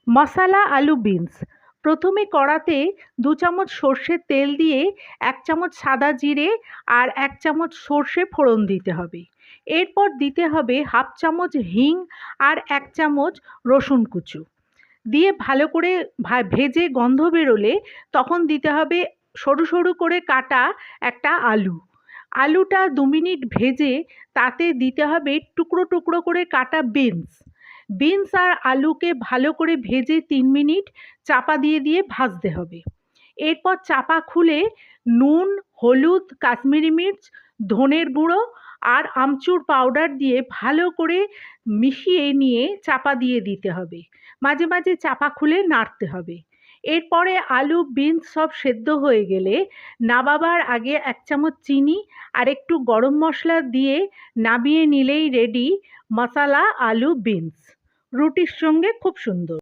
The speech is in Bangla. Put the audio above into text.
মশালা আলু বিনস। প্রথমে কড়াতে 2 চামচ সর্ষের তেল দিয়ে 1 চামচ সাদা জিরে আর 1 চামচ সর্ষে ফোড়ন দিতে হবে। এরপর দিতে হবে 1/2 চামচ হিং আর 1 চামচ রসুন কুচো দিয়ে ভালো করে ভেজে গন্ধ বেরোলে তখন দিতে হবে সরু সরু করে কাটা একটা আলু। আলুটা 2 মিনিট ভেজে তাতে দিতে হবে টুকরো টুকরো করে কাটা বিনস। বিনস আর আলুকে ভালো করে ভেজে 3 মিনিট চাপা দিয়ে দিয়ে ভাজতে হবে। এরপর চাপা খুলে নুন, হলুদ, কাশ্মীরি মির্চ, ধনের গুঁড়ো আর আমচুর পাউডার দিয়ে ভালো করে মিশিয়ে নিয়ে চাপা দিয়ে দিতে হবে। মাঝে মাঝে চাপা খুলে নাড়তে হবে। এরপরে আলু, বিনস সব সেদ্ধ হয়ে গেলে নামাবার আগে 1 চামচ চিনি আর একটু গরম মশলা দিয়ে নামিয়ে নিলেই রেডি মশালা আলু বিনস। রুটির সঙ্গে খুব সুন্দর।